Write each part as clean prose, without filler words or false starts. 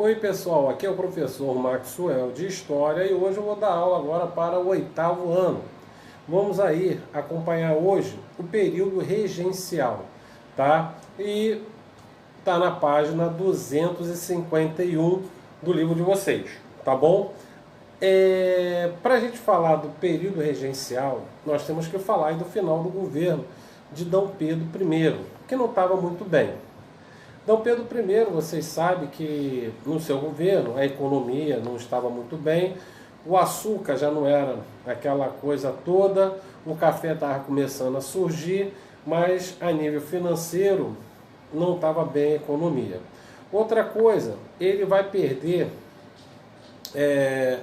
Oi pessoal, aqui é o professor Maxwell de História e hoje eu vou dar aula agora para o 8º ano. Vamos aí acompanhar hoje o período regencial, tá? E tá na página 251 do livro de vocês, tá bom? Para a gente falar do período regencial, nós temos que falar aí do final do governo de D. Pedro I, que não estava muito bem. D. Pedro I, vocês sabem que no seu governo a economia não estava muito bem, o açúcar já não era aquela coisa toda, o café estava começando a surgir, mas a nível financeiro não estava bem a economia. Outra coisa, ele vai perder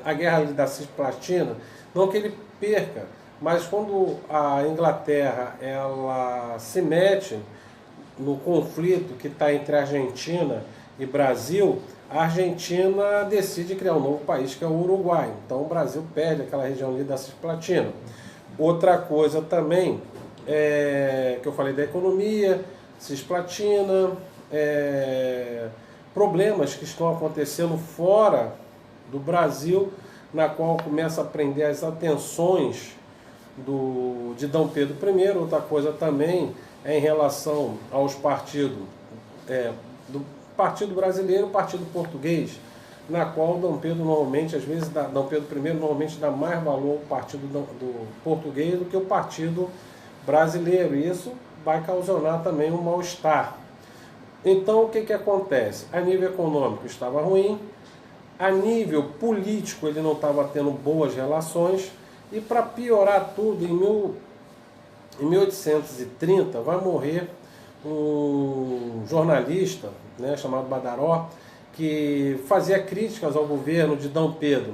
a guerra da Cisplatina, não que ele perca, mas quando a Inglaterra ela se mete no conflito que está entre Argentina e Brasil, a Argentina decide criar um novo país, que é o Uruguai. Então o Brasil perde aquela região ali da Cisplatina. Outra coisa também, que eu falei da economia, Cisplatina, problemas que estão acontecendo fora do Brasil, na qual começa a prender as atenções de D. Pedro I. Outra coisa também é em relação aos partidos, do Partido Brasileiro e o Partido Português, na qual D. Pedro normalmente, às vezes, D. Pedro I normalmente dá mais valor ao Partido do Português do que o Partido Brasileiro, e isso vai causar também um mal-estar. Então, o que acontece? A nível econômico estava ruim, a nível político ele não estava tendo boas relações, e para piorar tudo, em 1830 vai morrer um jornalista, né, chamado Badaró, que fazia críticas ao governo de D. Pedro.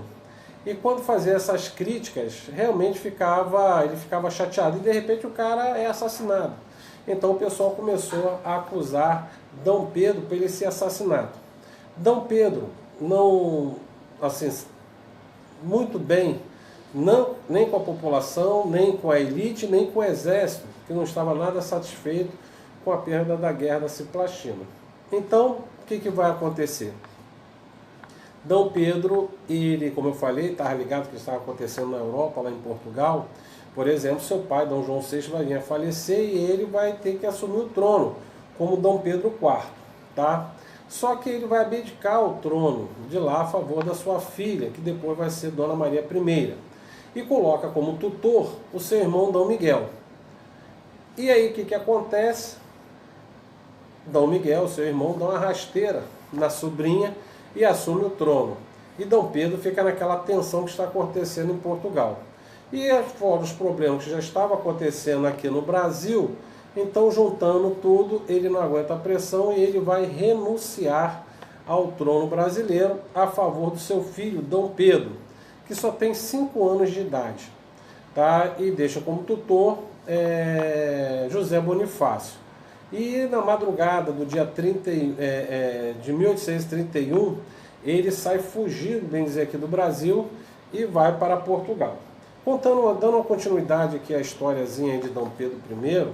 E quando fazia essas críticas, realmente ele ficava chateado, e de repente o cara é assassinado. Então o pessoal começou a acusar D. Pedro por ele ser assassinado. D. Pedro não, assim, muito bem, não, nem com a população, nem com a elite, nem com o exército, que não estava nada satisfeito com a perda da guerra da Cisplatina. Então, o que vai acontecer? D. Pedro, ele, como eu falei, estava ligado que estava acontecendo na Europa, lá em Portugal. Por exemplo, seu pai, D. João VI, vai vir a falecer e ele vai ter que assumir o trono como D. Pedro IV, tá? Só que ele vai abdicar o trono de lá a favor da sua filha, que depois vai ser Dona Maria I, e coloca como tutor o seu irmão D. Miguel. E aí o que acontece? D. Miguel, seu irmão, dá uma rasteira na sobrinha e assume o trono. E D. Pedro fica naquela tensão que está acontecendo em Portugal. E fora os problemas que já estavam acontecendo aqui no Brasil, então juntando tudo, ele não aguenta a pressão e ele vai renunciar ao trono brasileiro a favor do seu filho D. Pedro, que só tem 5 anos de idade, tá? E deixa como tutor José Bonifácio. E na madrugada do dia 30, de 1831, ele sai fugido, bem dizer, aqui do Brasil e vai para Portugal. Dando uma continuidade aqui à historiazinha de D. Pedro I,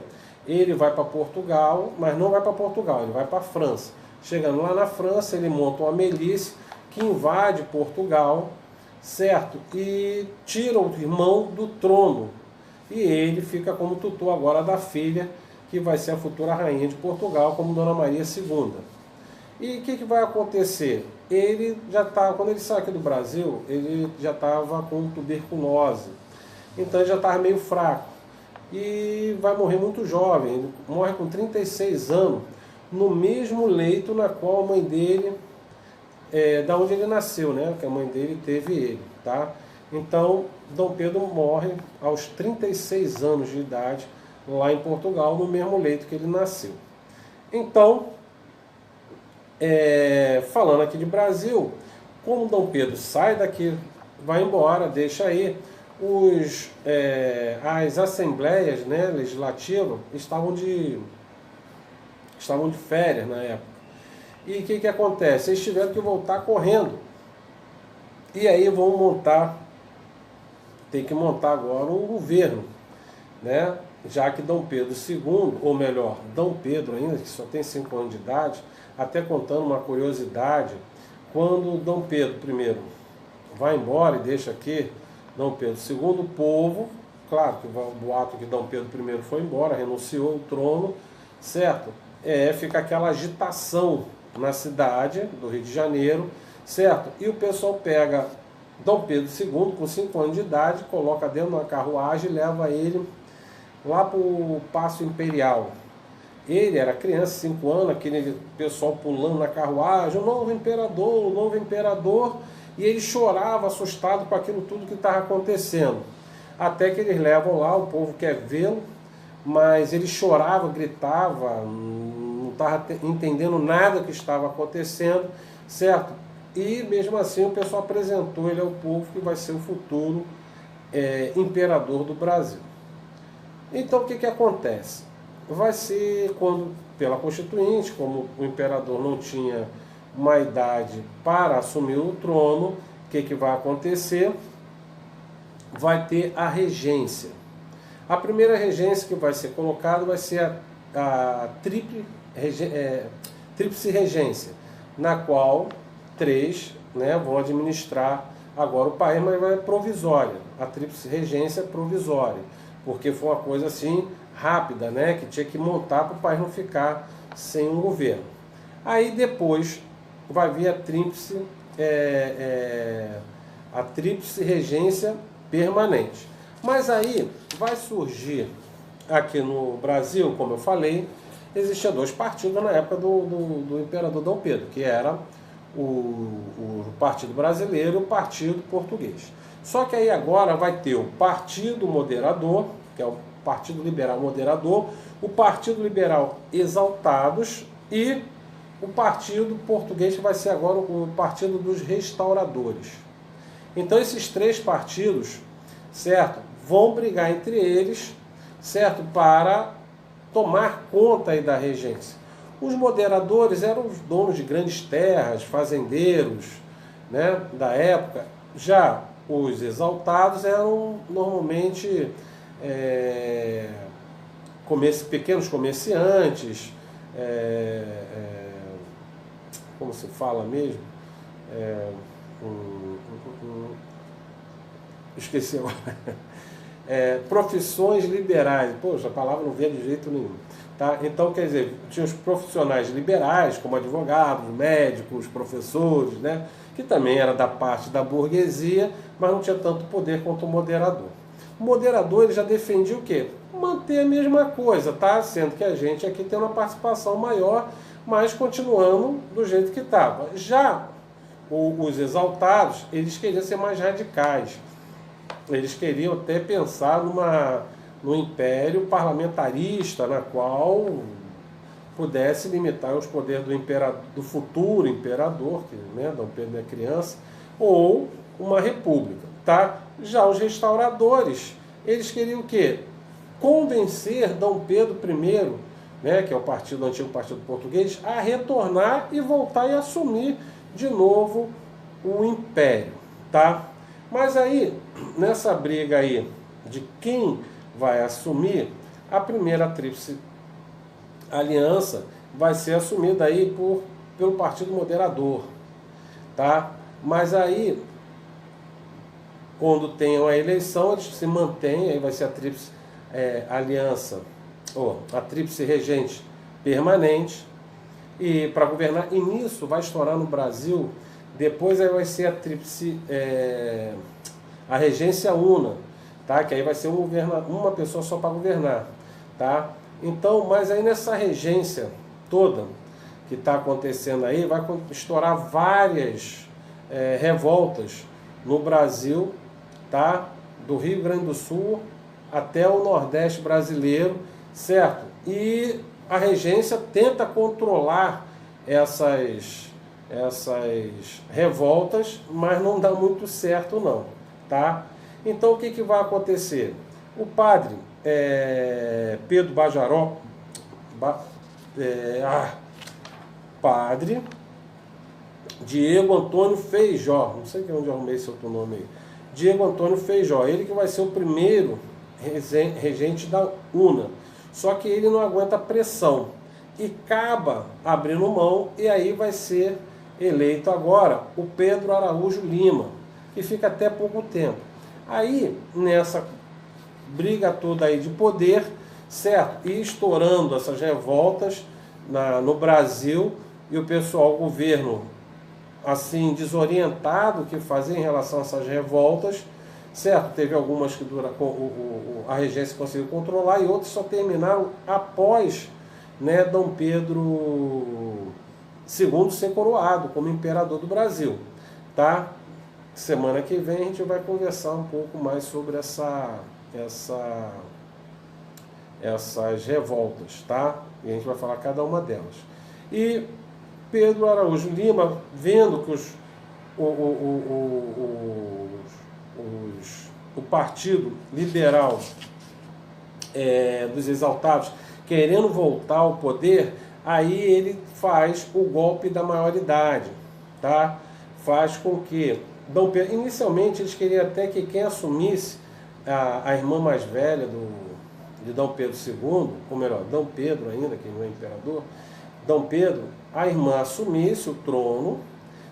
ele vai para Portugal, mas não vai para Portugal, ele vai para a França. Chegando lá na França, ele monta uma milícia que invade Portugal, certo? E tira o irmão do trono. E ele fica como tutor agora da filha, que vai ser a futura rainha de Portugal, como Dona Maria II. E o que vai acontecer? Ele já tá, quando ele sai aqui do Brasil, ele já estava com tuberculose. Então ele já estava meio fraco. E vai morrer muito jovem, ele morre com 36 anos, no mesmo leito na qual a mãe dele, da onde ele nasceu, né? Que a mãe dele teve ele, tá? Então, D. Pedro morre aos 36 anos de idade, lá em Portugal, no mesmo leito que ele nasceu. Então, falando aqui de Brasil, como D. Pedro sai daqui, vai embora, deixa aí, as assembleias, né, legislativas estavam de férias na época. E o que acontece? Eles tiveram que voltar correndo. E aí tem que montar agora um governo, né? Já que D. Pedro II, ou melhor, D. Pedro ainda, que só tem 5 anos de idade, até contando uma curiosidade, quando Dom Pedro I vai embora e deixa aqui Dom Pedro II, o povo, claro que o boato que Dom Pedro I foi embora, renunciou ao trono, certo? Fica aquela agitação na cidade do Rio de Janeiro, certo? E o pessoal pega Dom Pedro II, com 5 anos de idade, coloca dentro de uma carruagem e leva ele lá para o Paço Imperial. Ele era criança, 5 anos, aquele pessoal pulando na carruagem, o novo imperador, e ele chorava, assustado com aquilo tudo que estava acontecendo. Até que eles levam lá, o povo quer vê-lo, mas ele chorava, gritava, não estava entendendo nada que estava acontecendo, certo? E mesmo assim o pessoal apresentou ele ao povo que vai ser o futuro imperador do Brasil. Então o que acontece? Vai ser quando, pela Constituinte, como o imperador não tinha uma idade para assumir o trono, o que vai acontecer? Vai ter a regência. A primeira regência que vai ser colocada vai ser a tríplice regência, na qual 3 vão administrar agora o país, mas vai provisória. A tríplice regência provisória, porque foi uma coisa assim rápida, que tinha que montar para o país não ficar sem um governo. Aí depois vai vir a tríplice regência permanente. Mas aí vai surgir aqui no Brasil, como eu falei, existiam 2 partidos na época do imperador Dom Pedro, que era o Partido Brasileiro e o Partido Português. Só que aí agora vai ter o Partido Moderador, que é o Partido Liberal Moderador, o Partido Liberal Exaltados e o Partido Português, que vai ser agora o Partido dos Restauradores. Então esses 3 partidos, certo, vão brigar entre eles, certo, para tomar conta aí da regência. Os moderadores eram os donos de grandes terras, fazendeiros, da época. Já os exaltados eram normalmente pequenos comerciantes, como se fala mesmo? Esqueci agora. Profissões liberais. Poxa, a palavra não vem de jeito nenhum. Tá? Então, quer dizer, tinha os profissionais liberais, como advogados, médicos, professores, que também era da parte da burguesia, mas não tinha tanto poder quanto o moderador. O moderador ele já defendia o quê? Manter a mesma coisa, tá? Sendo que a gente aqui tem uma participação maior, mas continuando do jeito que estava. Já os exaltados, eles queriam ser mais radicais. Eles queriam até pensar no império parlamentarista, na qual pudesse limitar os poderes do futuro imperador, que Dom Pedro é criança, ou uma república. Tá? Já os restauradores, eles queriam o quê? Convencer Dom Pedro I, que é o antigo partido português, a retornar e voltar e assumir de novo o império. Tá? Mas aí, nessa briga aí de quem vai assumir, a primeira tríplice aliança vai ser assumida aí pelo Partido Moderador, tá? Mas aí, quando tem uma eleição, eles se mantêm, aí vai ser a tríplice aliança, ou a tríplice regente permanente, e para governar, e nisso vai estourar no Brasil. Depois aí vai ser a tríplice, a regência una, tá? Que aí vai ser uma pessoa só para governar, tá? Então, mas aí nessa regência toda que está acontecendo aí, vai estourar várias revoltas no Brasil, tá? Do Rio Grande do Sul até o Nordeste brasileiro, certo? E a regência tenta controlar essas revoltas, mas não dá muito certo não, tá? Então o que vai acontecer? O padre Pedro Bajaró, padre Diego Antônio Feijó, não sei onde eu arrumei esse outro nome aí, Diego Antônio Feijó, ele que vai ser o primeiro regente da UNA, só que ele não aguenta pressão e acaba abrindo mão, e aí vai ser eleito agora o Pedro Araújo Lima, que fica até pouco tempo. Aí, nessa briga toda aí de poder, certo? E estourando essas revoltas no Brasil, e o pessoal, o governo, assim, desorientado o que fazer em relação a essas revoltas, certo? Teve algumas que a regência conseguiu controlar e outras só terminaram após, né, Dom Pedro II ser coroado como imperador do Brasil, tá? Semana que vem a gente vai conversar um pouco mais sobre essas revoltas, tá? E a gente vai falar cada uma delas. E Pedro Araújo Lima, vendo que o Partido Liberal dos Exaltados querendo voltar ao poder, aí ele faz o golpe da maioridade, tá? Faz com que Dom Pedro, inicialmente eles queriam até que quem assumisse a irmã mais velha de Dom Pedro II, ou melhor, Dom Pedro ainda, que não é imperador, Dom Pedro, a irmã assumisse o trono,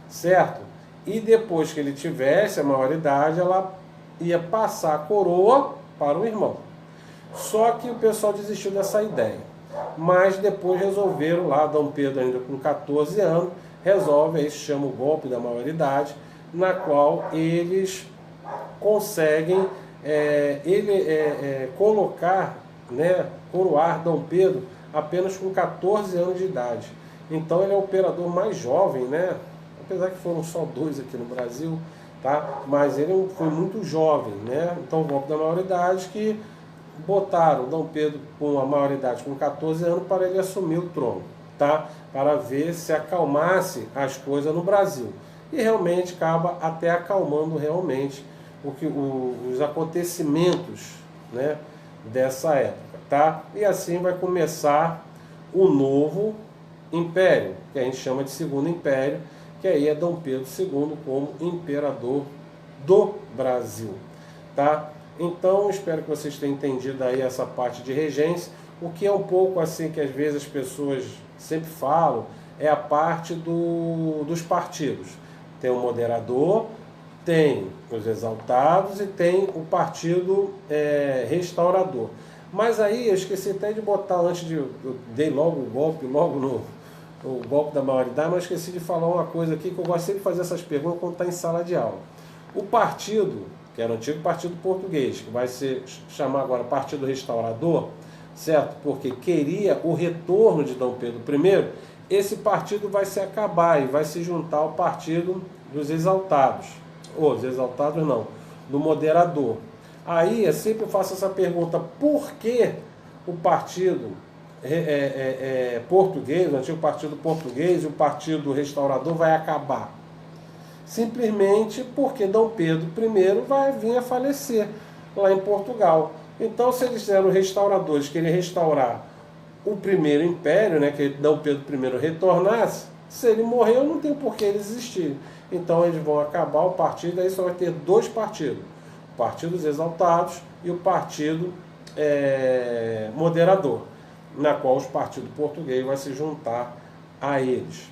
certo? E depois que ele tivesse a maioridade, ela ia passar a coroa para o irmão. Só que o pessoal desistiu dessa ideia. Mas depois resolveram lá, Dom Pedro ainda com 14 anos, resolve, aí se chama o golpe da maioridade, na qual eles conseguem colocar, né, coroar Dom Pedro apenas com 14 anos de idade. Então ele é o imperador mais jovem, né? Apesar que foram só 2 aqui no Brasil, tá? Mas ele foi muito jovem, né? Então o golpe da maioridade que botaram Dom Pedro com a maioridade com 14 anos para ele assumir o trono, tá? Para ver se acalmasse as coisas no Brasil. E realmente acaba até acalmando realmente os acontecimentos, né, dessa época, tá? E assim vai começar o novo império, que a gente chama de Segundo Império, que aí é Dom Pedro II como imperador do Brasil, tá? Então, espero que vocês tenham entendido aí essa parte de regência. O que é um pouco assim que às vezes as pessoas sempre falam é a parte dos partidos. Tem o moderador, tem os exaltados e tem o partido restaurador. Mas aí eu esqueci até de botar eu dei logo o golpe, o golpe da maioridade, mas esqueci de falar uma coisa aqui que eu gosto sempre de fazer essas perguntas quando está em sala de aula. O partido, que era o antigo partido português, que vai se chamar agora Partido Restaurador, certo? Porque queria o retorno de Dom Pedro I, esse partido vai se acabar e vai se juntar ao partido dos exaltados. Ou, dos exaltados não, do moderador. Aí eu sempre faço essa pergunta, por que o partido português, o antigo partido português e o partido restaurador vai acabar? Simplesmente porque Dom Pedro I vai vir a falecer lá em Portugal. Então, se eles eram restauradores, queriam restaurar o primeiro império, né, que Dom Pedro I retornasse, se ele morreu, não tem por que eles existirem. Então, eles vão acabar o partido, aí só vai ter 2 partidos. O Partido dos Exaltados e o Partido Moderador, na qual os partidos portugueses vão se juntar a eles.